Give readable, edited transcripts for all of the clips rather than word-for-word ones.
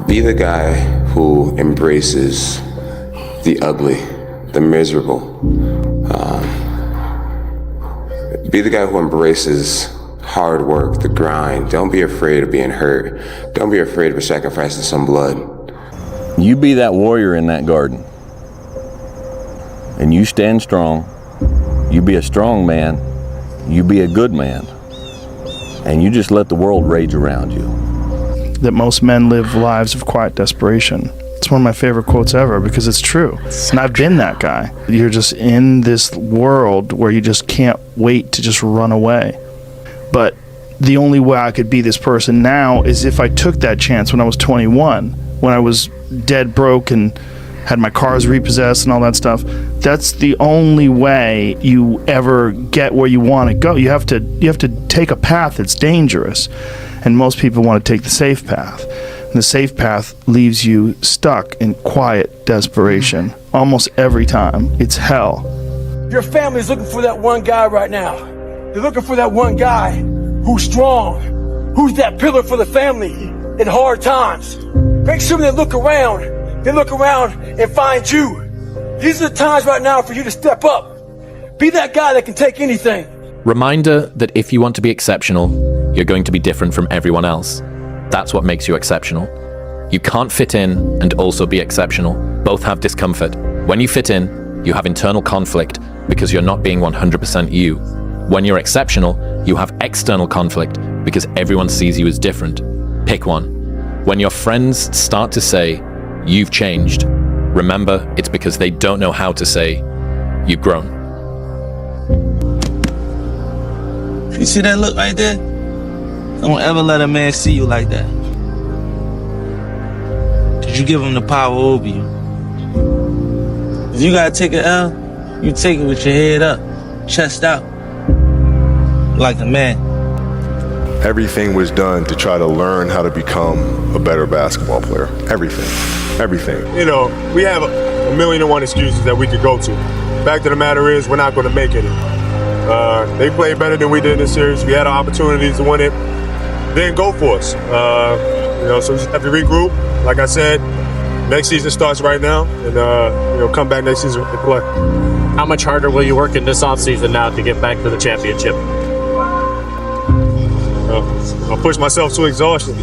Be the guy who embraces the ugly, the miserable. Be the guy who embraces hard work, the grind. Don't be afraid of being hurt. Don't be afraid of sacrificing some blood. You be that warrior in that garden. And you stand strong. You be a strong man. You be a good man. And you just let the world rage around you. That most men live lives of quiet desperation. It's one of my favorite quotes ever because it's true. And I've been that guy. You're just in this world where you just can't wait to just run away. But the only way I could be this person now is if I took that chance when I was 21, when I was dead broke and had my cars repossessed and all that stuff. That's the only way you ever get where you want to go. You have to take a path that's dangerous. And most people want to take the safe path. And the safe path leaves you stuck in quiet desperation. Almost every time. It's hell. Your family's looking for that one guy right now. They're looking for that one guy who's strong, who's that pillar for the family in hard times. Make sure they look around and find you. These are the times right now for you to step up. Be that guy that can take anything. Reminder that if you want to be exceptional, you're going to be different from everyone else. That's what makes you exceptional. You can't fit in and also be exceptional. Both have discomfort. When you fit in, you have internal conflict because you're not being 100% you. When you're exceptional, you have external conflict because everyone sees you as different. Pick one. When your friends start to say, "You've changed," remember it's because they don't know how to say, "You've grown." You see that look right there? Don't ever let a man see you like that. Did you give him the power over you? If you gotta take an L, you take it with your head up, chest out, like a man. Everything was done to try to learn how to become a better basketball player. Everything. You know, we have a million and one excuses that we could go to. Fact of the matter is, we're not going to make it. They played better than we did in this series. We had our opportunities to win it. They didn't go for us. So we just have to regroup. Like I said, next season starts right now, and come back next season and play. How much harder will you work in this offseason now to get back to the championship? I'll push myself to exhaustion.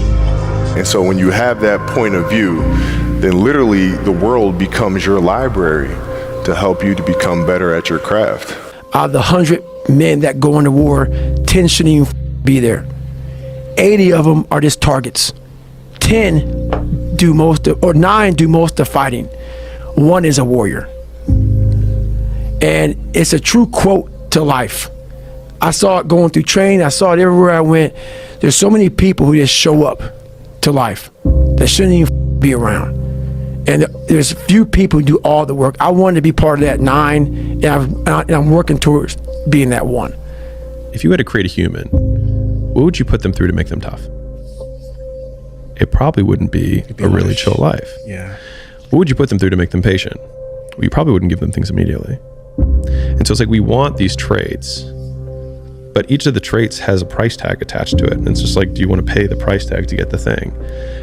And so when you have that point of view, then literally the world becomes your library to help you to become better at your craft. Out of the 100 men that go into war, 10 shouldn't even be there. 80 of them are just targets. 9 do most of the fighting. 1 is a warrior. And it's a true quote to life. I saw it going through training. I saw it everywhere I went. There's so many people who just show up to life that shouldn't even be around. And there's few people who do all the work. I wanted to be part of that 9, and I'm working towards being that 1. If you had to create a human, what would you put them through to make them tough? It probably wouldn't be a really chill life. Yeah. What would you put them through to make them patient? Well, you probably wouldn't give them things immediately. And so it's like we want these traits, but each of the traits has a price tag attached to it. And it's just like, do you want to pay the price tag to get the thing?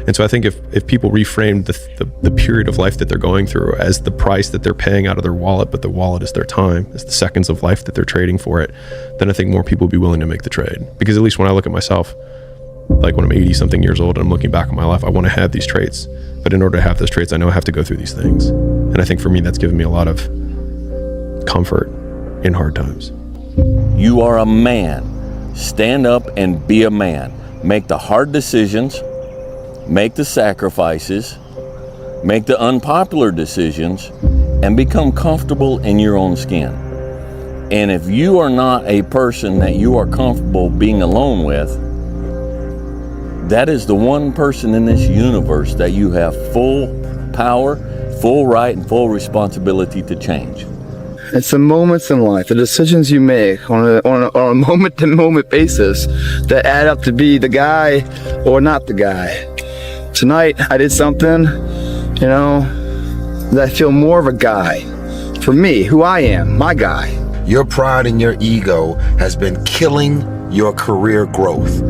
And so I think if people reframed the period of life that they're going through as the price that they're paying out of their wallet, but the wallet is their time, it's the seconds of life that they're trading for it, then I think more people would be willing to make the trade. Because at least when I look at myself, like when I'm 80 something years old and I'm looking back on my life, I want to have these traits. But in order to have those traits, I know I have to go through these things. And I think for me, that's given me a lot of comfort in hard times. You are a man. Stand up and be a man. Make the hard decisions, make the sacrifices, make the unpopular decisions, and become comfortable in your own skin. And if you are not a person that you are comfortable being alone with, that is the one person in this universe that you have full power, full right, and full responsibility to change. It's the moments in life, the decisions you make on a moment-to-moment basis that add up to be the guy or not the guy. Tonight, I did something, that I feel more of a guy. For me, who I am, my guy. Your pride and your ego has been killing your career growth.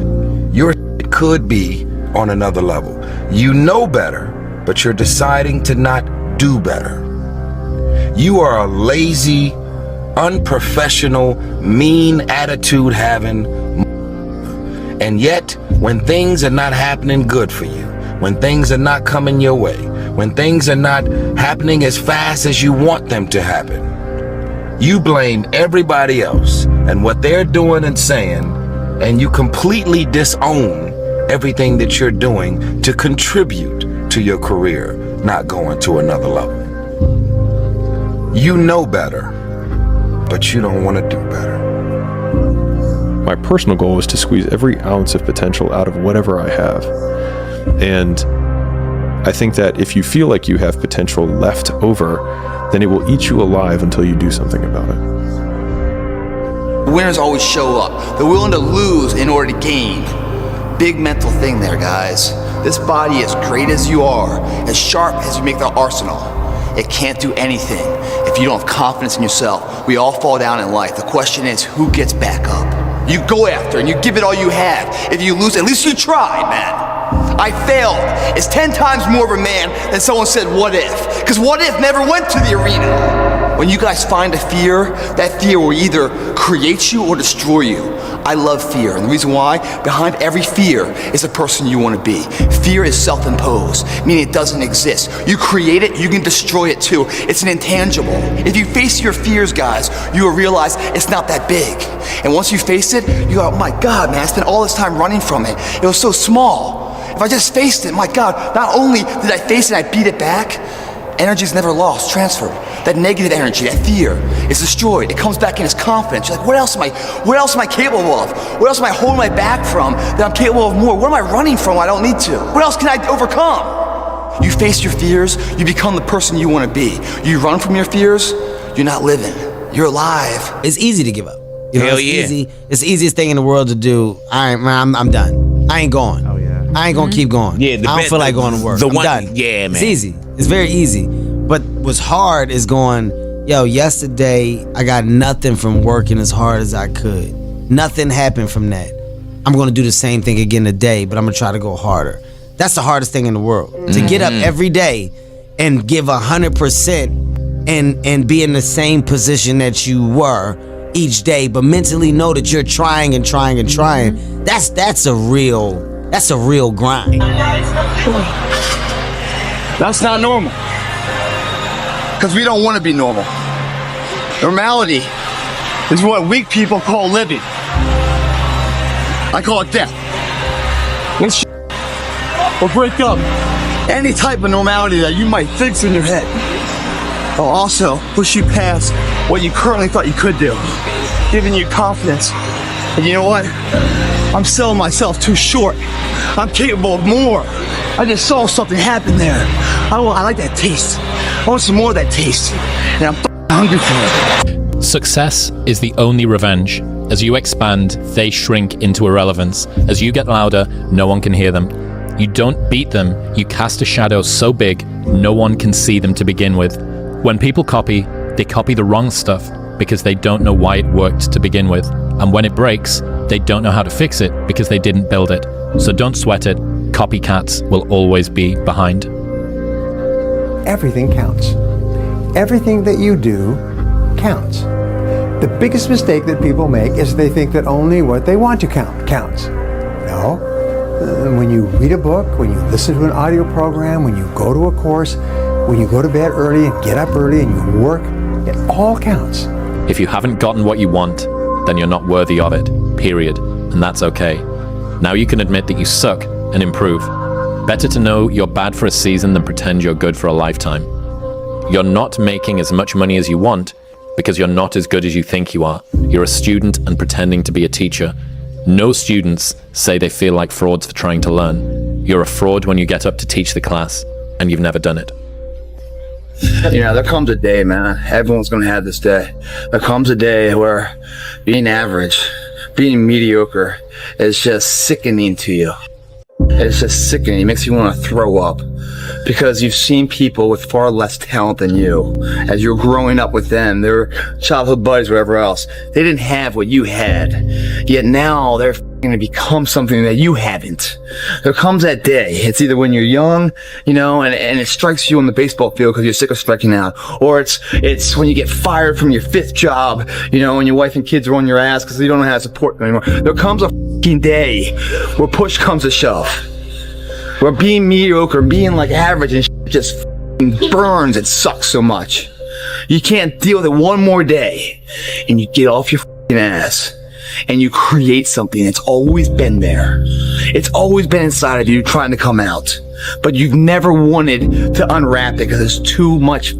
Your could be on another level. You know better, but you're deciding to not do better. You are a lazy, unprofessional, mean attitude having, and yet when things are not happening good for you, when things are not coming your way, when things are not happening as fast as you want them to happen, you blame everybody else and what they're doing and saying, and you completely disown everything that you're doing to contribute to your career not going to another level. You know better, but you don't want to do better. My personal goal is to squeeze every ounce of potential out of whatever I have. And I think that if you feel like you have potential left over, then it will eat you alive until you do something about it. Winners always show up. They're willing to lose in order to gain. Big mental thing there, guys. This body, as great as you are, as sharp as you make the arsenal, it can't do anything if you don't have confidence in yourself. We all fall down in life. The question is, who gets back up? You go after and you give it all you have. If you lose, at least you tried, man. I failed. It's 10 times more of a man than someone said, what if? Because what if never went to the arena. When you guys find a fear, that fear will either create you or destroy you. I love fear, and the reason why, behind every fear is the person you want to be. Fear is self-imposed, meaning it doesn't exist. You create it, you can destroy it too. It's an intangible. If you face your fears, guys, you will realize it's not that big. And once you face it, you go, oh my God, man, I spent all this time running from it. It was so small. If I just faced it, my God, not only did I face it, I beat it back, energy is never lost, transferred. That negative energy, that fear is destroyed. It comes back in as confidence. You're like, what else am I capable of? What else am I holding my back from that I'm capable of more? What am I running from I don't need to? What else can I overcome? You face your fears, you become the person you want to be. You run from your fears, you're not living. You're alive. It's easy to give up. You know, Hell it's yeah. easy. It's the easiest thing in the world to do. I'm done. I ain't going. Oh yeah. I ain't gonna keep going. Yeah, I don't feel like going to work. I'm done. Yeah, man. It's easy. It's very easy. But what's hard is going, yo, yesterday I got nothing from working as hard as I could. Nothing happened from that. I'm gonna do the same thing again today, but I'm gonna try to go harder. That's the hardest thing in the world. To get up every day and give 100% and be in the same position that you were each day, but mentally know that you're trying and trying and trying. That's a real grind. That's not normal. Because we don't want to be normal. Normality is what weak people call living. I call it death. Let's or break up any type of normality that you might fix in your head. Will also push you past what you currently thought you could do, giving you confidence. And you know what? I'm selling myself too short. I'm capable of more. I just saw something happen there. I like that taste. I want some more of that taste. And I'm hungry for it. Success is the only revenge. As you expand, they shrink into irrelevance. As you get louder, no one can hear them. You don't beat them, you cast a shadow so big, no one can see them to begin with. When people copy, they copy the wrong stuff because they don't know why it worked to begin with. And when it breaks, they don't know how to fix it because they didn't build it. So don't sweat it. Copycats will always be behind. Everything counts. Everything that you do counts. The biggest mistake that people make is they think that only what they want to count counts. No. When you read a book, when you listen to an audio program, when you go to a course, when you go to bed early and get up early and you work, it all counts. If you haven't gotten what you want, then you're not worthy of it, period. And that's okay. Now you can admit that you suck and improve. Better to know you're bad for a season than pretend you're good for a lifetime. You're not making as much money as you want because you're not as good as you think you are. You're a student and pretending to be a teacher. No students say they feel like frauds for trying to learn. You're a fraud when you get up to teach the class and you've never done it. You know, there comes a day, man. Everyone's gonna have this day. There comes a day where being average, being mediocre is just sickening to you. It's just sickening. It makes you want to throw up because you've seen people with far less talent than you. As you're growing up with them, their childhood buddies, whatever else, they didn't have what you had. Yet now they're to become something that you haven't. There comes that day. It's either when you're young, and it strikes you on the baseball field because you're sick of striking out, or it's when you get fired from your 5th job, and your wife and kids are on your ass because you don't know how to support them anymore. There comes a day where push comes to shove, where being mediocre, being like average and just burns. It sucks so much. You can't deal with it one more day, and you get off your ass. And you create something that's always been there. It's always been inside of you trying to come out. But you've never wanted to unwrap it because there's too much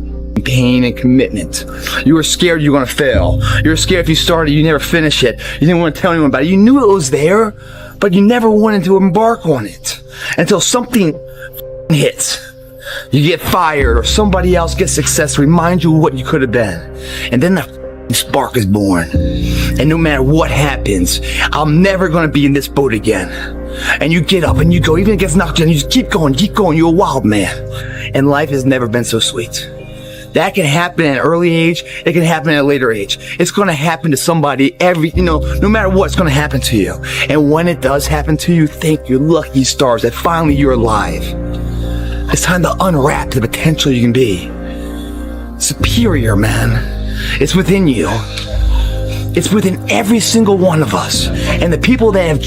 pain and commitment. You were scared you were going to fail. You were scared if you started, you never finish it. You didn't want to tell anyone about it. You knew it was there, but you never wanted to embark on it until something hits. You get fired or somebody else gets success, remind you of what you could have been. And then the spark is born. And no matter what happens, I'm never going to be in this boat again. And you get up and you go, even if it gets knocked down, you just keep going. You're a wild man. And life has never been so sweet. That can happen at an early age. It can happen at a later age. It's going to happen to somebody no matter what, it's going to happen to you. And when it does happen to you, thank your lucky stars that finally you're alive. It's time to unwrap the potential you can be. Superior, man. It's within you. It's within every single one of us. And the people that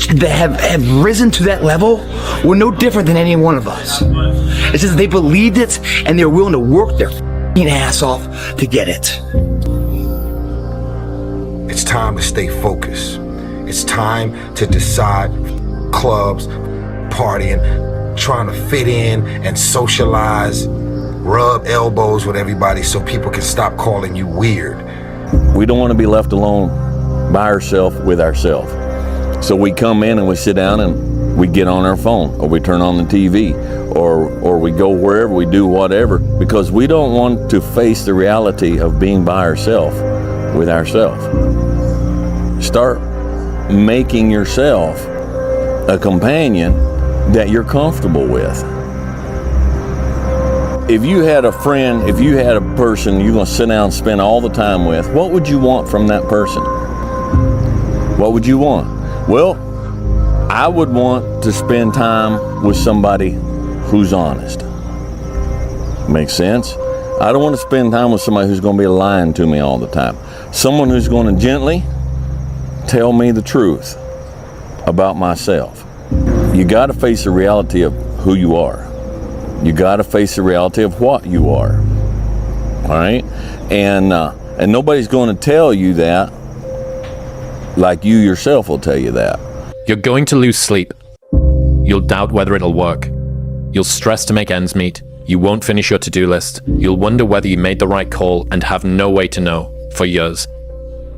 have risen to that level were no different than any one of us. It's just they believed it and they're willing to work their ass off to get it. It's time to stay focused. It's time to decide clubs, partying, trying to fit in and socialize, rub elbows with everybody so people can stop calling you weird. We don't want to be left alone by ourselves with ourselves. So we come in and we sit down and we get on our phone, or we turn on the TV, or we go wherever, we do whatever, because we don't want to face the reality of being by ourselves with ourselves. Start making yourself a companion that you're comfortable with. If you had a friend, if you had a person you're going to sit down and spend all the time with, what would you want from that person? What would you want? Well, I would want to spend time with somebody who's honest. Makes sense? I don't want to spend time with somebody who's going to be lying to me all the time. Someone who's going to gently tell me the truth about myself. You got to face the reality of who you are. You got to face the reality of what you are. All right? And nobody's going to tell you that like you yourself will tell you that. You're going to lose sleep. You'll doubt whether it'll work. You'll stress to make ends meet. You won't finish your to-do list. You'll wonder whether you made the right call and have no way to know for years.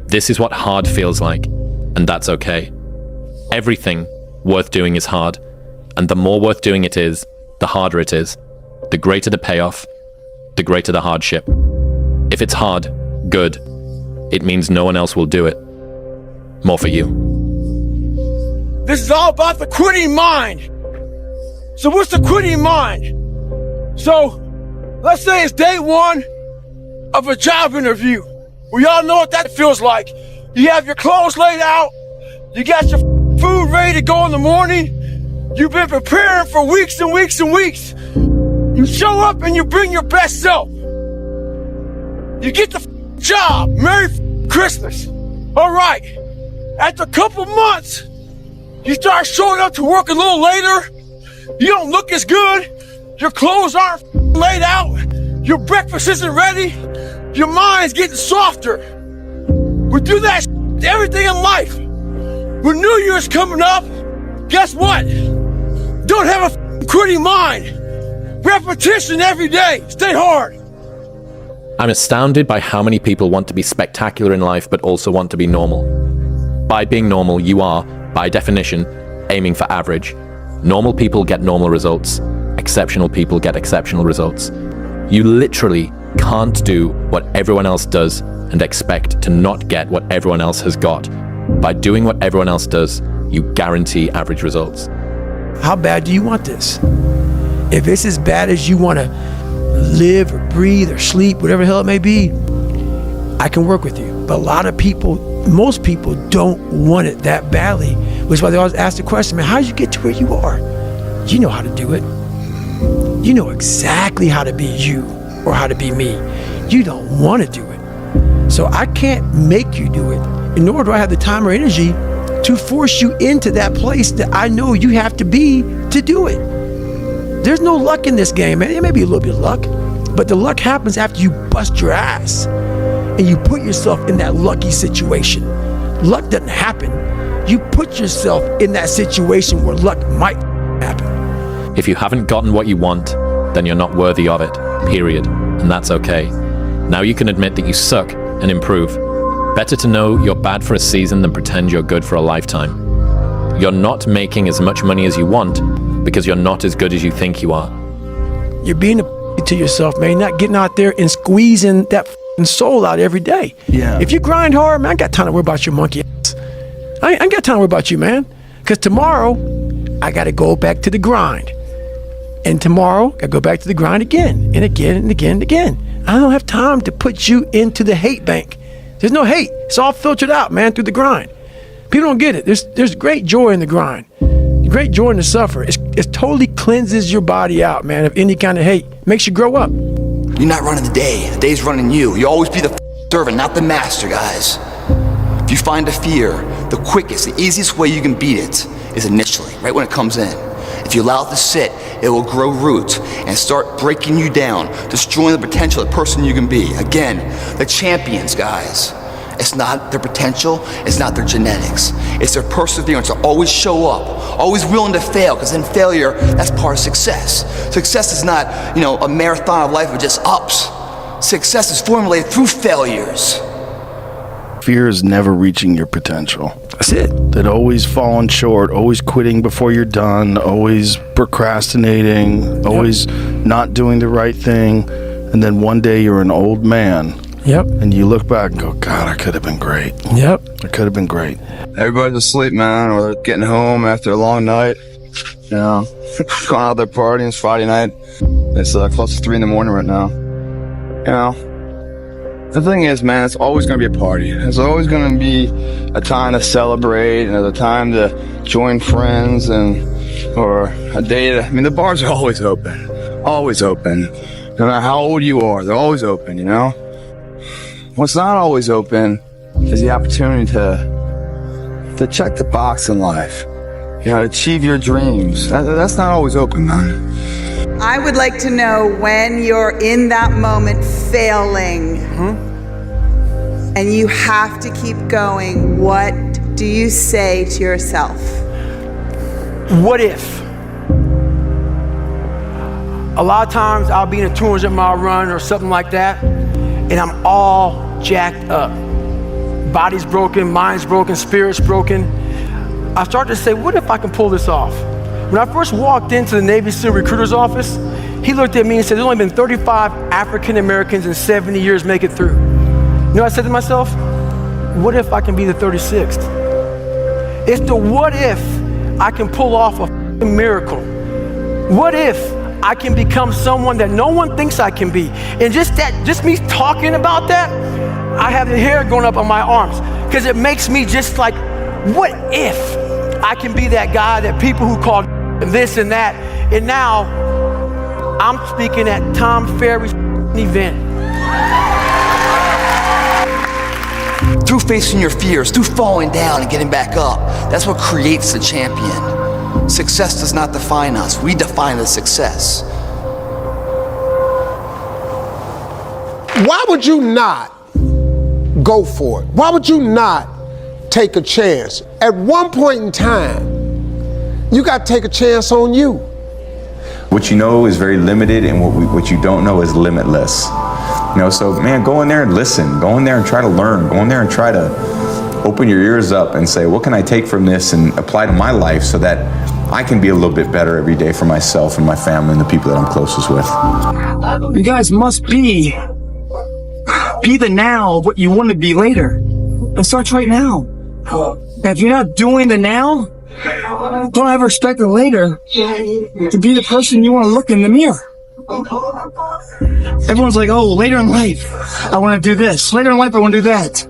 This is what hard feels like, and that's okay. Everything worth doing is hard, and the more worth doing it is, the harder it is. The greater the payoff, the greater the hardship. If it's hard, good. It means no one else will do it. More for you. This is all about the quitting mind. So what's the quitting mind? So let's say it's day one of a job interview. We all know what that feels like. You have your clothes laid out. You got your food ready to go in the morning. You've been preparing for weeks and weeks and weeks. You show up and you bring your best self. You get the job. Merry Christmas. All right. After a couple months, you start showing up to work a little later. You don't look as good. Your clothes aren't laid out. Your breakfast isn't ready. Your mind's getting softer. We do that everything in life. When New Year's coming up, guess what? Don't have a quitting mind. Repetition every day. Stay hard. I'm astounded by how many people want to be spectacular in life but also want to be normal. By being normal, you are, by definition, aiming for average. Normal people get normal results. Exceptional people get exceptional results. You literally can't do what everyone else does and expect to not get what everyone else has got. By doing what everyone else does, you guarantee average results. How bad do you want this? If it's as bad as you want to live or breathe or sleep, whatever the hell it may be, I can work with you. But a lot of people, most people don't want it that badly, Which is why they always ask the question, man, how did you get to where you are? You know how to do it. You know exactly how to be you or how to be me. You don't want to do it. So I can't make you do it, and nor do I have the time or energy to force you into that place that I know you have to be to do it. There's no luck in this game, man. It may be a little bit of luck, but the luck happens after you bust your ass and you put yourself in that lucky situation. Luck doesn't happen. You put yourself in that situation where luck might happen. If you haven't gotten what you want, then you're not worthy of it, period. And that's okay. Now you can admit that you suck and improve. Better to know you're bad for a season than pretend you're good for a lifetime. You're not making as much money as you want because you're not as good as you think you are. You're being a to yourself, man. You're not getting out there and squeezing that soul out every day. Yeah. If you grind hard, man, I ain't got time to worry about your monkey ass. I ain't got time to worry about you, man. Because tomorrow, I got to go back to the grind. And tomorrow, I go back to the grind again and again and again and again. I don't have time to put you into the hate bank. There's no hate. It's all filtered out, man, through the grind. People don't get it. There's great joy in the grind. Great joy in the suffer. It totally cleanses your body out, man, of any kind of hate. Makes you grow up. You're not running the day. The day's running you. You always be the servant, not the master, guys. If you find a fear, the quickest, the easiest way you can beat it is initially, right when it comes in. If you allow it to sit, it will grow roots and start breaking you down, destroying the potential of the person you can be. Again, the champions, guys. It's not their potential, it's not their genetics. It's their perseverance to always show up, always willing to fail, because in failure, that's part of success. Success is not, a marathon of life with just ups. Success is formulated through failures. Fear is never reaching your potential. That's it. That always falling short, always quitting before you're done, always procrastinating, always not doing the right thing. And then one day you're an old man. Yep. And you look back and go, God, I could have been great. Yep. I could have been great. Everybody's asleep, man, or they're getting home after a long night. Going out there partying. It's Friday night. It's close to 3 in the morning right now. The thing is, man, it's always going to be a party. There's always going to be a time to celebrate, and there's a time to join friends, or a day to, the bars are always open. Always open. No matter how old you are, they're always open, What's not always open is the opportunity to check the box in life. Achieve your dreams. That's not always open, man. I would like to know when you're in that moment failing and you have to keep going, what do you say to yourself? What if? A lot of times I'll be in a 200-mile run or something like that, and I'm all jacked up. Body's broken, mind's broken, spirit's broken. I start to say, what if I can pull this off? When I first walked into the Navy SEAL recruiter's office, he looked at me and said, there's only been 35 African Americans in 70 years make it through. You know what I said to myself? What if I can be the 36th? It's the what if I can pull off a miracle. What if I can become someone that no one thinks I can be? And just me talking about that, I have the hair going up on my arms, because it makes me just like, what if I can be that guy that people who call this and that, and now I'm speaking at Tom Ferry's event. Through facing your fears, through falling down and getting back up, that's what creates the champion. Success does not define us. We define the success. Why would you not go for it? Why would you not take a chance? At one point in time, you got to take a chance on you. What you know is very limited, and what you don't know is limitless. So man, go in there and listen. Go in there and try to learn. Go in there and try to open your ears up and say, what can I take from this and apply to my life so that I can be a little bit better every day for myself and my family and the people that I'm closest with. You guys must be the now of what you want to be later. It starts right now. If you're not doing the now, don't ever expect the later to be the person you want to look in the mirror. Everyone's like, oh, later in life, I want to do this. Later in life, I want to do that.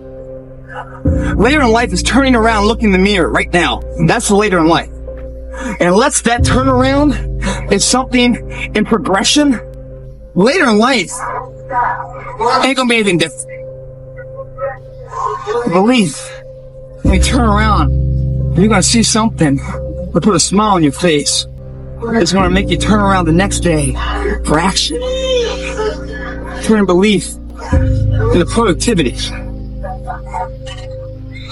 Later in life is turning around, looking in the mirror right now. That's the later in life. And unless that turnaround is something in progression, later in life ain't gonna be anything different. Belief, when you turn around, you're gonna see something that put a smile on your face. It's gonna make you turn around the next day for action. Turn belief into productivity.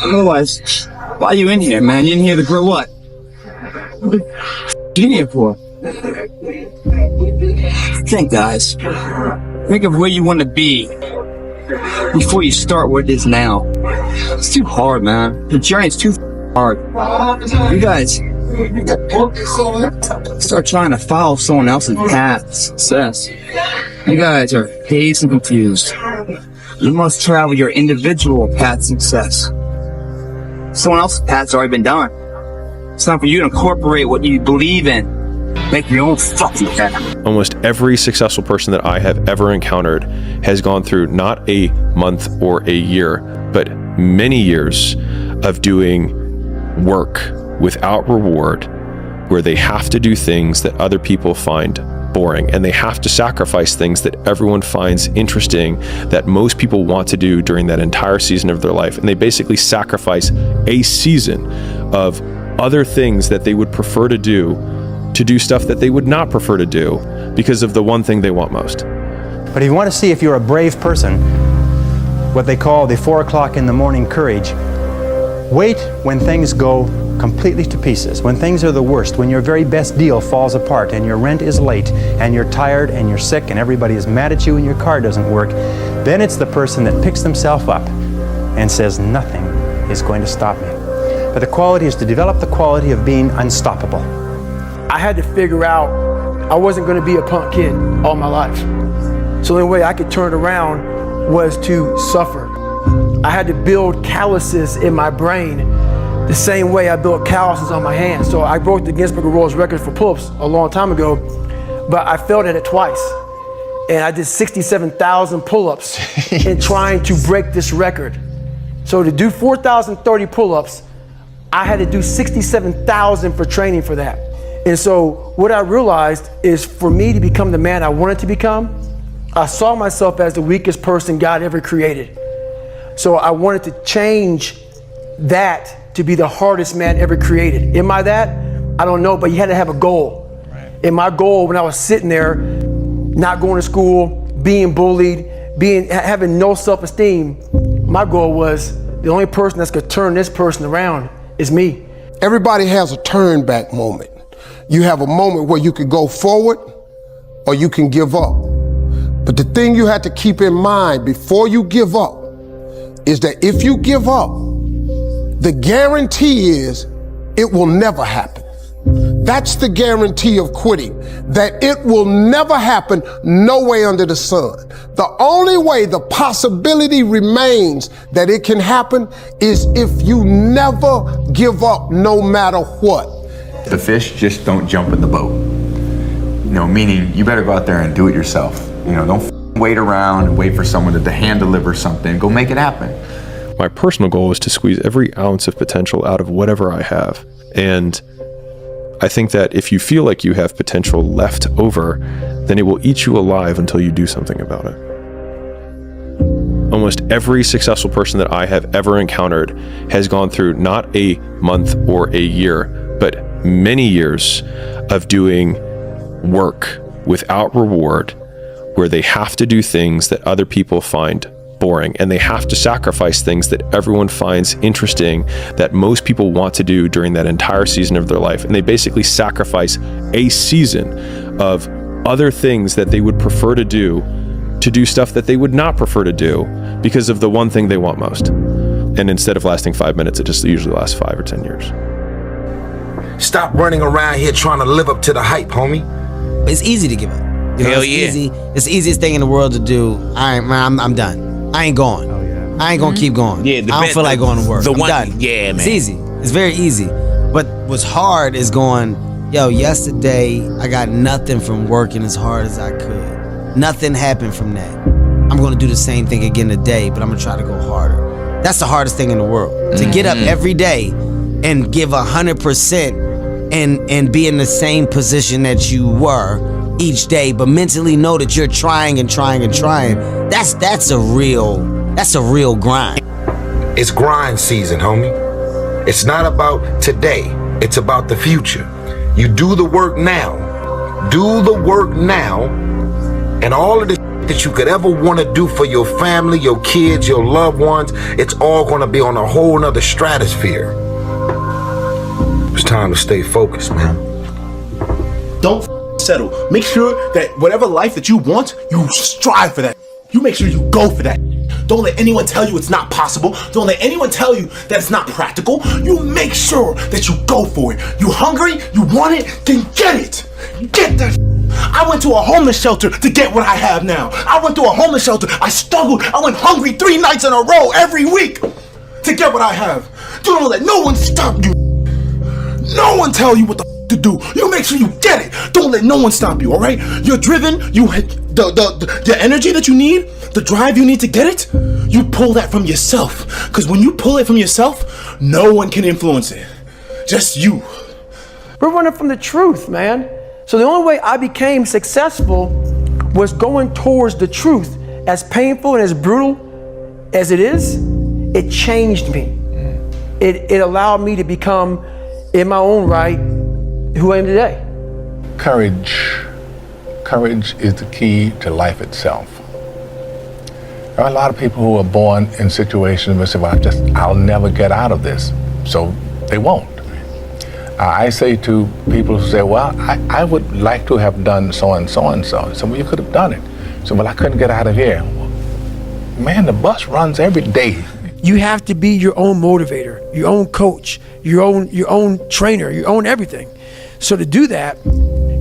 Otherwise, why are you in here, man? You in here to grow what? What are you in here for? Think, guys. Think of where you want to be before you start where it is now. It's too hard, man. The journey's too hard. You guys start trying to follow someone else's path to success. You guys are dazed and confused. You must travel your individual path to success. Someone else's path's already been done. It's time for you to incorporate what you believe in. Make your own fucking path. Almost every successful person that I have ever encountered has gone through not a month or a year, but many years of doing work without reward, where they have to do things that other people find boring, and they have to sacrifice things that everyone finds interesting, that most people want to do during that entire season of their life. And they basically sacrifice a season of other things that they would prefer to do stuff that they would not prefer to do because of the one thing they want most. But if you want to see if you're a brave person, what they call the 4 o'clock in the morning courage, wait when things go completely to pieces, when things are the worst, when your very best deal falls apart and your rent is late and you're tired and you're sick and everybody is mad at you and your car doesn't work, then it's the person that picks themselves up and says, nothing is going to stop me. But the quality is to develop the quality of being unstoppable. I had to figure out I wasn't going to be a punk kid all my life. So the only way I could turn it around was to suffer. I had to build calluses in my brain the same way I built calluses on my hands. So I broke the Guinness Book of World Records for pull-ups a long time ago, but I failed at it twice. And I did 67,000 pull-ups in trying to break this record. So to do 4,030 pull-ups, I had to do 67,000 for training for that. And so what I realized is for me to become the man I wanted to become, I saw myself as the weakest person God ever created. So I wanted to change that to be the hardest man ever created. Am I that? I don't know, but you had to have a goal. Right. And my goal when I was sitting there, not going to school, being bullied, having no self-esteem, my goal was the only person that's gonna turn this person around is me. Everybody has a turn back moment. You have a moment where you can go forward or you can give up. But the thing you have to keep in mind before you give up is that if you give up, the guarantee is it will never happen. That's the guarantee of quitting, that it will never happen no way under the sun. The only way the possibility remains that it can happen is if you never give up no matter what. The fish just don't jump in the boat. Meaning you better go out there and do it yourself. Don't wait around and wait for someone to hand deliver something. Go make it happen. My personal goal is to squeeze every ounce of potential out of whatever I have. And I think that if you feel like you have potential left over, then it will eat you alive until you do something about it. Almost every successful person that I have ever encountered has gone through not a month or a year, but many years of doing work without reward, where they have to do things that other people find boring, and they have to sacrifice things that everyone finds interesting, that most people want to do during that entire season of their life. And they basically sacrifice a season of other things that they would prefer to do stuff that they would not prefer to do because of the one thing they want most. And instead of lasting 5 minutes, it just usually lasts 5 or 10 years. Stop running around here trying to live up to the hype, homie. It's easy to give up. Hell it's yeah. Easy. It's the easiest thing in the world to do. I'm done. I ain't going. I ain't gonna keep going. Yeah, I don't feel like going to work. I'm done. Yeah, man. It's easy. It's very easy. But what's hard is going, yesterday I got nothing from working as hard as I could. Nothing happened from that. I'm gonna do the same thing again today, but I'm gonna try to go harder. That's the hardest thing in the world. To get up every day and give 100% and be in the same position that you were each day, but mentally know that you're trying and trying and trying. That's a real grind. It's grind season, homie. It's not about today. It's about the future. You do the work now. Do the work now, and all of the that you could ever want to do for your family, your kids, your loved ones, it's all going to be on a whole nother stratosphere. It's time to stay focused, man. Don't settle. Make sure that whatever life that you want, you strive for that. You make sure you go for that. Don't let anyone tell you it's not possible. Don't let anyone tell you that it's not practical. You make sure that you go for it. You hungry? You want it? Then get it. Get that. I went to a homeless shelter to get what I have now. I went to a homeless shelter. I struggled. I went hungry 3 nights in a row every week to get what I have. Don't let no one stop you. No one tell you what to do. You make sure you get it. Don't let no one stop you, all right? You're driven. You the energy that you need, the drive you need to get it, you pull that from yourself. Because when you pull it from yourself, no one can influence it. Just you. We're running from the truth, man. So the only way I became successful was going towards the truth. As painful and as brutal as it is, it changed me. It allowed me to become, in my own right, who I am today. Courage. Courage is the key to life itself. There are a lot of people who are born in situations where they say, I'll never get out of this. So they won't. I say to people who say, well, I would like to have done so and so and so. So, well, you could have done it. So, well, I couldn't get out of here. Man, the bus runs every day. You have to be your own motivator, your own coach, your own trainer, your own everything. So to do that,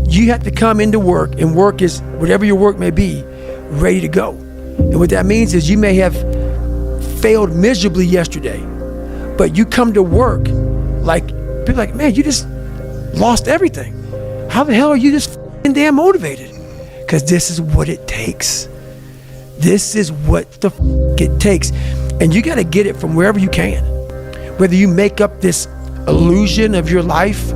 you have to come into work, and work is whatever your work may be, ready to go. And what that means is you may have failed miserably yesterday, but you come to work like, people like, man, you just lost everything. How the hell are you just damn motivated? Because this is what it takes. This is what the it takes. And you got to get it from wherever you can. Whether you make up this illusion of your life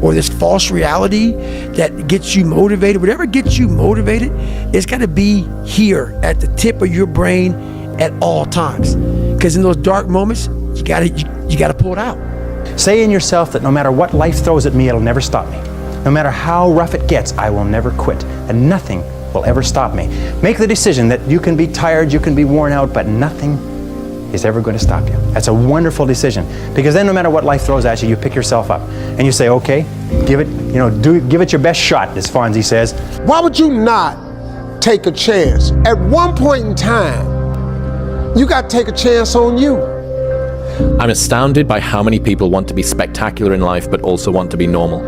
or this false reality that gets you motivated, whatever gets you motivated, it's got to be here at the tip of your brain at all times. Because in those dark moments, you got to pull it out. Say in yourself that no matter what life throws at me, it'll never stop me. No matter how rough it gets, I will never quit. And nothing will ever stop me. Make the decision that you can be tired, you can be worn out, but nothing is ever going to stop you. That's a wonderful decision, because then no matter what life throws at you, you pick yourself up and you say, okay, give it your best shot, as Fonzie says. Why would you not take a chance? At one point in time, you got to take a chance on you. I'm astounded by how many people want to be spectacular in life but also want to be normal.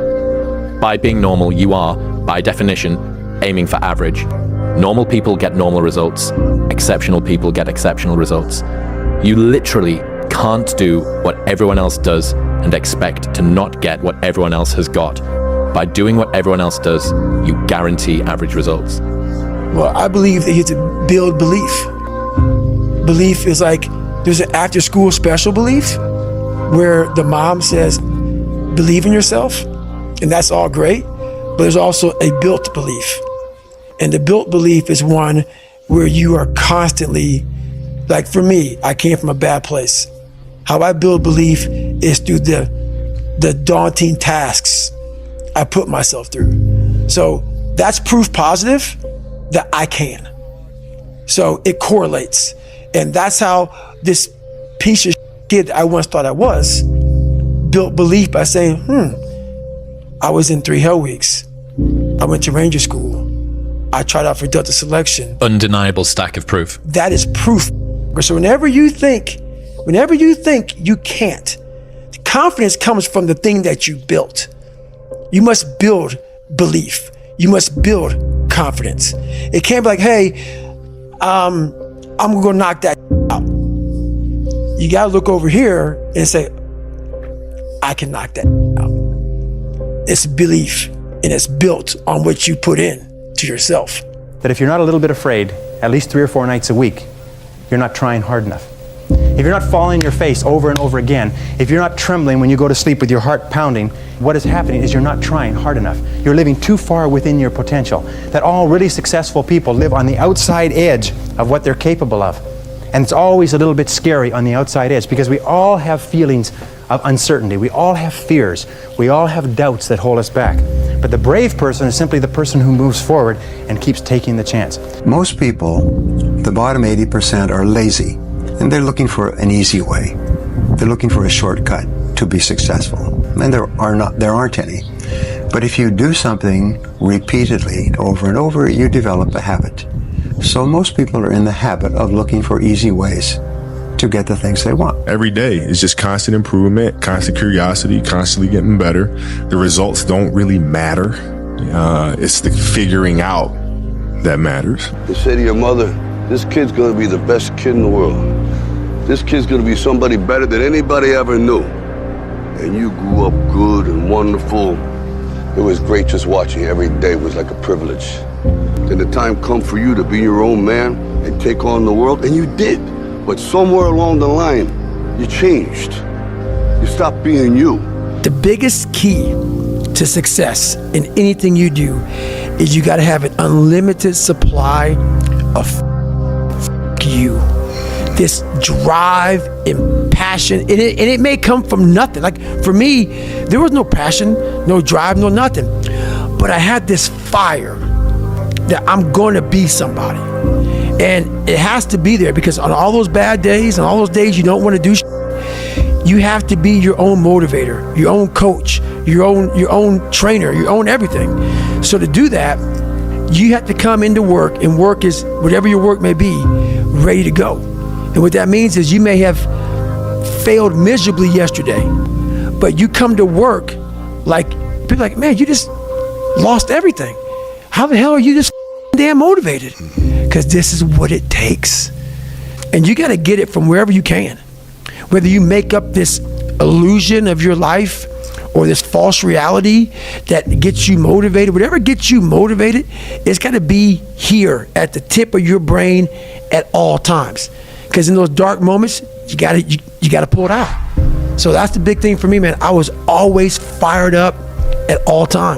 By being normal, you are, by definition, aiming for average. Normal people get normal results. Exceptional people get exceptional results. You literally can't do what everyone else does and expect to not get what everyone else has got. By doing what everyone else does, you guarantee average results. Well, I believe that you have to build belief. Belief is like, there's an after school special belief where the mom says, believe in yourself, and that's all great, but there's also a built belief. And the built belief is one where you are constantly, like for me, I came from a bad place. How I build belief is through the daunting tasks I put myself through. So that's proof positive that I can. So it correlates. And that's how this piece of kid I once thought I was built belief by saying, I was in 3 Hell Weeks. I went to Ranger School. I tried out for Delta Selection. Undeniable stack of proof. That is proof. So whenever you think you can't, the confidence comes from the thing that you built. You must build belief. You must build confidence. It can't be like, hey, I'm gonna go knock that out. You gotta look over here and say, I can knock that out. It's belief, and it's built on what you put in to yourself. That if you're not a little bit afraid, at least 3 or 4 nights a week, you're not trying hard enough. if you're not falling on your face over and over again, if you're not trembling when you go to sleep with your heart pounding, what is happening is you're not trying hard enough. You're living too far within your potential. That all really successful people live on the outside edge of what they're capable of. And it's always a little bit scary on the outside edge because we all have feelings of uncertainty. We all have fears. We all have doubts that hold us back. But the brave person is simply the person who moves forward and keeps taking the chance. Most people, the bottom 80%, are lazy, and they're looking for an easy way. They're looking for a shortcut to be successful, and there aren't any. But if you do something repeatedly, over and over, you develop a habit. So most people are in the habit of looking for easy ways to get the things they want. Every day is just constant improvement, constant curiosity, constantly getting better. The results don't really matter. It's the figuring out that matters. You say to your mother, this kid's gonna be the best kid in the world. This kid's gonna be somebody better than anybody ever knew. And you grew up good and wonderful. It was great just watching you. Every day was like a privilege. Then the time come for you to be your own man and take on the world, and you did. But somewhere along the line, you changed. You stopped being you. The biggest key to success in anything you do is you gotta have an unlimited supply of you. This drive and passion, and it may come from nothing. Like for me, there was no passion, no drive, no nothing. But I had this fire that I'm gonna be somebody. And it has to be there because on all those bad days and all those days you don't want to do you have to be your own motivator, your own coach, your own trainer, your own everything. So to do that, you have to come into work, and work is whatever your work may be, ready to go. And what that means is you may have failed miserably yesterday, but you come to work like people are like, man, you just lost everything. How the hell are you just damn motivated? Because this is what it takes. And you got to get it from wherever you can. Whether you make up this illusion of your life or this false reality that gets you motivated, whatever gets you motivated, it's got to be here at the tip of your brain at all times. Because in those dark moments, you got to pull it out. So that's the big thing for me, man. I was always fired up at all times.